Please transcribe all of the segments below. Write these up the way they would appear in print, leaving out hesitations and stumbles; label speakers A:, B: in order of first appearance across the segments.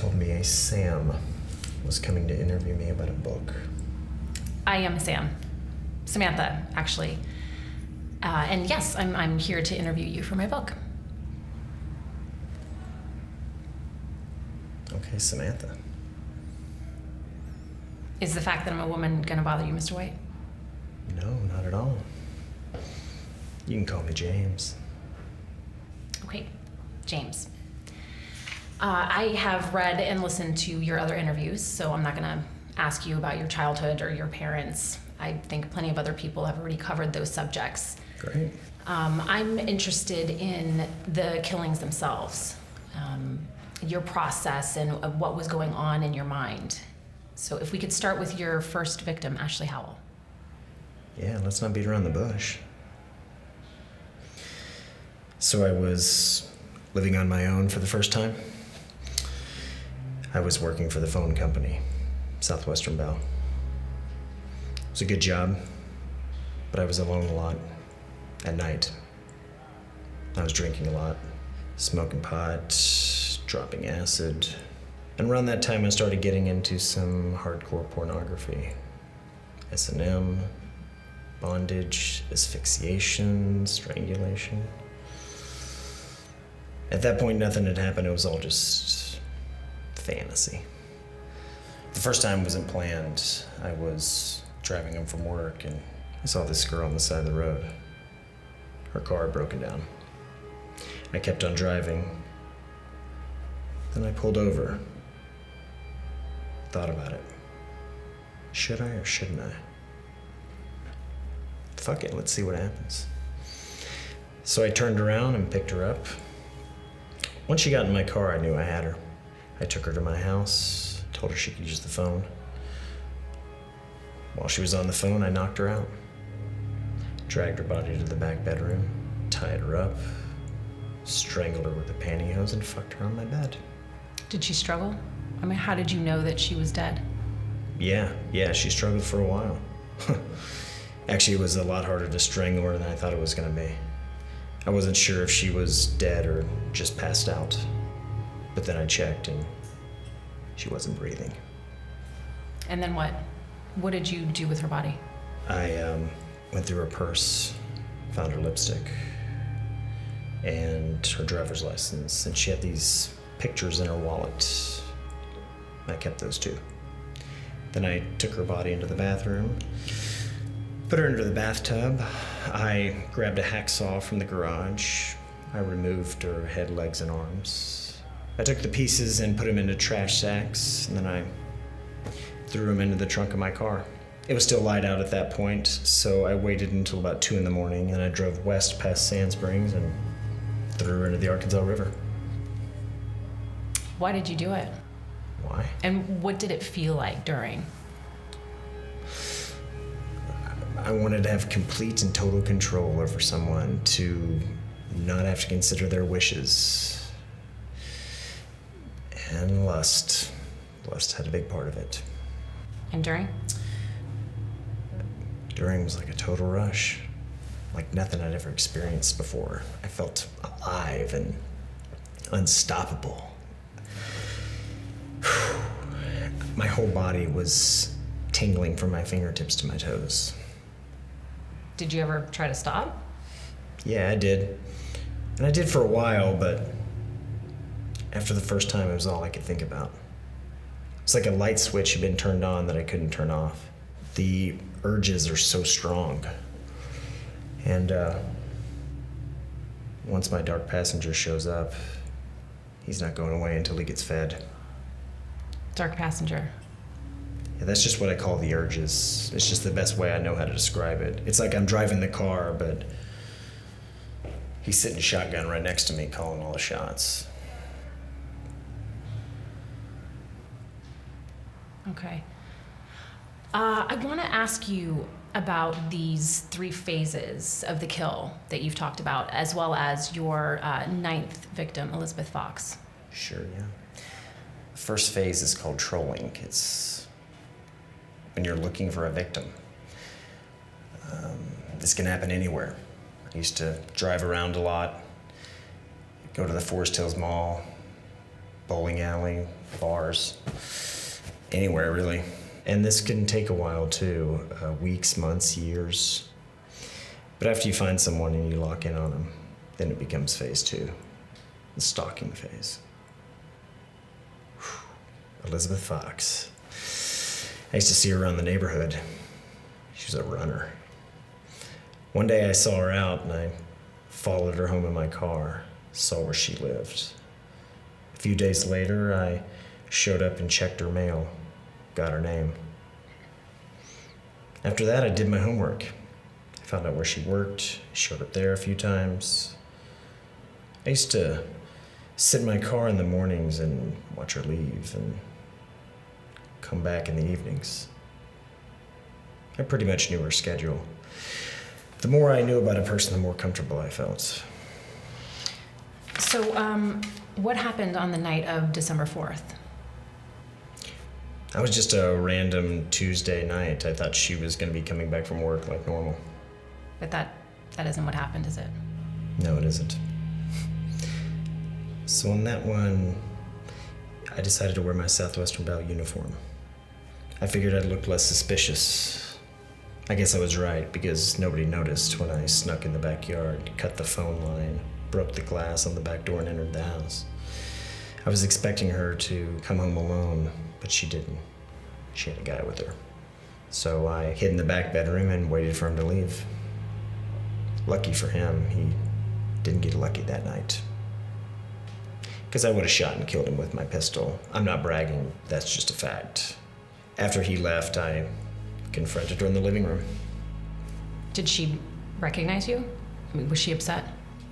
A: told me a Sam was coming to interview me about a book.
B: I am Sam. Samantha, actually. And yes, I'm here to interview you for my book.
A: Okay, Samantha.
B: Is the fact that I'm a woman gonna bother you, Mr. White?
A: No, not at all. You can call me James.
B: Okay, James. I have read and listened to your other interviews, so I'm not gonna ask you about your childhood or your parents. I think plenty of other people have already covered those subjects.
A: Great.
B: I'm interested in the killings themselves, your process and what was going on in your mind. So if we could start with your first victim, Ashley Howell.
A: Yeah, let's not beat around the bush. So I was living on my own for the first time. I was working for the phone company, Southwestern Bell. It was a good job, but I was alone a lot at night. I was drinking a lot, smoking pot, dropping acid. And around that time I started getting into some hardcore pornography. S&M, bondage, asphyxiation, strangulation. At that point, nothing had happened. It was all just fantasy. The first time wasn't planned. I was driving home from work and I saw this girl on the side of the road. Her car had broken down. I kept on driving. Then I pulled over. Thought about it. Should I or shouldn't I? Fuck it, let's see what happens. So I turned around and picked her up. Once she got in my car, I knew I had her. I took her to my house, told her she could use the phone. While she was on the phone, I knocked her out. Dragged her body to the back bedroom, tied her up, strangled her with a pantyhose, and fucked her on my bed.
B: Did she struggle? I mean, how did you know that she was dead?
A: Yeah, she struggled for a while. Actually, it was a lot harder to strangle her than I thought it was gonna be. I wasn't sure if she was dead or just passed out. But then I checked and she wasn't breathing.
B: And then what? What did you do with her body?
A: I went through her purse, found her lipstick, and her driver's license, and she had these pictures in her wallet. I kept those too. Then I took her body into the bathroom, put her into the bathtub. I grabbed a hacksaw from the garage. I removed her head, legs, and arms. I took the pieces and put them into trash sacks, and then I threw them into the trunk of my car. It was still light out at that point, so I waited until about 2 a.m, and I drove west past Sand Springs and threw her into the Arkansas River.
B: Why did you do it?
A: Why?
B: And what did it feel like during?
A: I wanted to have complete and total control over someone, to not have to consider their wishes. And lust. Lust had a big part of it.
B: And during?
A: During was like a total rush. Like nothing I'd ever experienced before. I felt alive and unstoppable. My whole body was tingling from my fingertips to my toes.
B: Did you ever try to stop?
A: Yeah, I did. And I did for a while, but after the first time, it was all I could think about. It's like a light switch had been turned on that I couldn't turn off. The urges are so strong. And once my dark passenger shows up, he's not going away until he gets fed.
B: Dark passenger.
A: Yeah, that's just what I call the urges. It's just the best way I know how to describe it. It's like I'm driving the car, but he's sitting shotgun right next to me, calling all the shots.
B: Okay. I want to ask you about these 3 phases of the kill that you've talked about, as well as your 9th victim, Elizabeth Fox.
A: Sure, yeah. The first phase is called trolling. It's when you're looking for a victim. This can happen anywhere. I used to drive around a lot, go to the Forest Hills Mall, bowling alley, bars, anywhere really. And this can take a while too, weeks, months, years. But after you find someone and you lock in on them, then it becomes phase 2, the stalking phase. Whew. Elizabeth Fox. I used to see her around the neighborhood. She was a runner. One day I saw her out and I followed her home in my car, saw where she lived. A few days later, I showed up and checked her mail, got her name. After that, I did my homework. I found out where she worked, showed up there a few times. I used to sit in my car in the mornings and watch her leave and come back in the evenings. I pretty much knew her schedule. The more I knew about a person, the more comfortable I felt.
B: So, what happened on the night of December 4th?
A: That was just a random Tuesday night. I thought she was going to be coming back from work like normal.
B: But that isn't what happened, is it?
A: No, it isn't. So on that one, I decided to wear my Southwestern Bell uniform. I figured I'd look less suspicious. I guess I was right, because nobody noticed when I snuck in the backyard, cut the phone line, broke the glass on the back door and entered the house. I was expecting her to come home alone, but she didn't. She had a guy with her. So I hid in the back bedroom and waited for him to leave. Lucky for him, he didn't get lucky that night. Because I would have shot and killed him with my pistol. I'm not bragging, that's just a fact. After he left, I confronted her in the living room.
B: Did she recognize you? I mean, was she upset?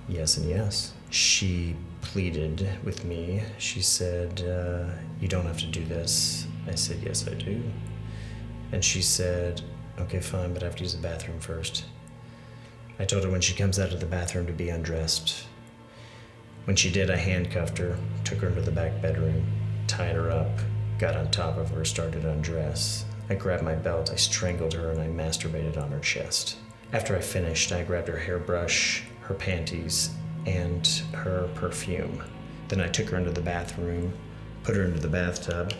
A: Yes and yes. She pleaded with me. She said, you don't have to do this. I said, yes, I do. And she said, okay, fine, but I have to use the bathroom first. I told her when she comes out of the bathroom to be undressed. When she did, I handcuffed her, took her into the back bedroom, tied her up, got on top of her, started to undress. I grabbed my belt, I strangled her, and I masturbated on her chest. After I finished, I grabbed her hairbrush, her panties, and her perfume. Then I took her into the bathroom, put her into the bathtub,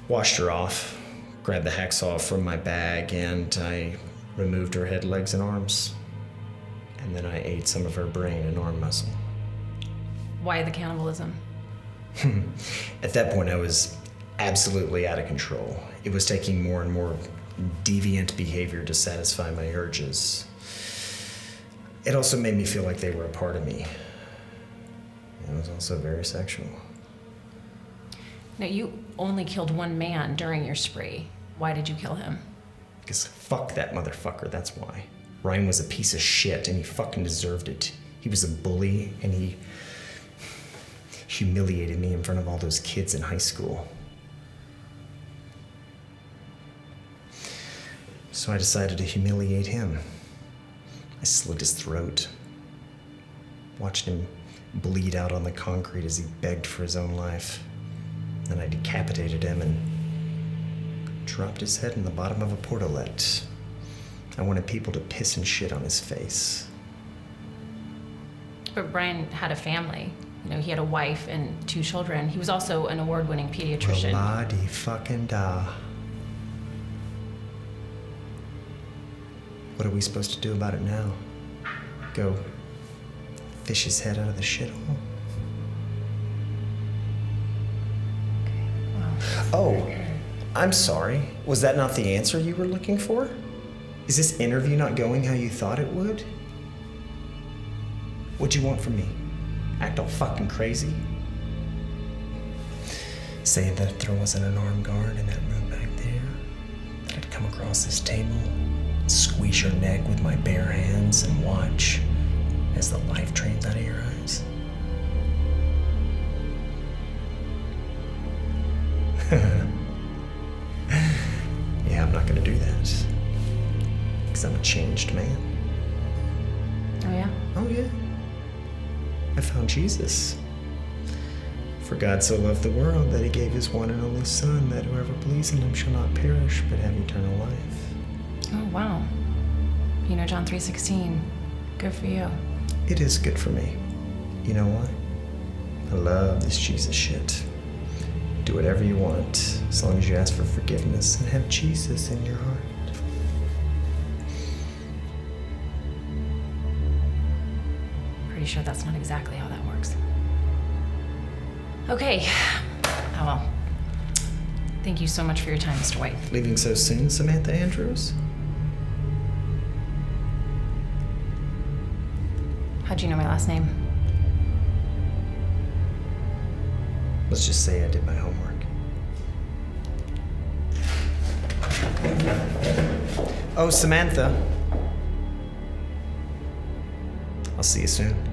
A: washed her off, grabbed the hacksaw from my bag, and I removed her head, legs, and arms. And then I ate some of her brain and arm muscle.
B: Why the cannibalism?
A: At that point, I was absolutely out of control. It was taking more and more deviant behavior to satisfy my urges. It also made me feel like they were a part of me. It was also very sexual.
B: Now, you only killed one man during your spree. Why did you kill him?
A: Because fuck that motherfucker, that's why. Ryan was a piece of shit, and he fucking deserved it. He was a bully, and he humiliated me in front of all those kids in high school. So I decided to humiliate him. I slit his throat, watched him bleed out on the concrete as he begged for his own life. Then I decapitated him and dropped his head in the bottom of a portalette. I wanted people to piss and shit on his face.
B: But Brian had a family. You know, he had a wife and 2 children. He was also an award-winning pediatrician.
A: La-di-fucking-da. What are we supposed to do about it now? Go fish his head out of the shithole? Oh, I'm sorry. Was that not the answer you were looking for? Is this interview not going how you thought it would? What'd you want from me? Act all fucking crazy? Saying that if there wasn't an armed guard in that room back there, that I'd come across this table, squeeze your neck with my bare hands, and watch as the life drains out of your eyes? Yeah, I'm not gonna do that. Because I'm a changed man.
B: Oh, yeah?
A: Oh, yeah. I found Jesus. For God so loved the world that he gave his one and only Son, that whoever believes in him shall not perish, but have eternal life.
B: Oh, wow. You know John 3:16. Good for you.
A: It is good for me. You know why? I love this Jesus shit. Do whatever you want, as long as you ask for forgiveness and have Jesus in your heart.
B: Pretty sure that's not exactly how that works. Okay. Oh well. Thank you so much for your time, Mr. White.
A: Leaving so soon, Samantha Andrews?
B: How'd you know my last name?
A: Let's just say I did my homework. Oh, Samantha. I'll see you soon.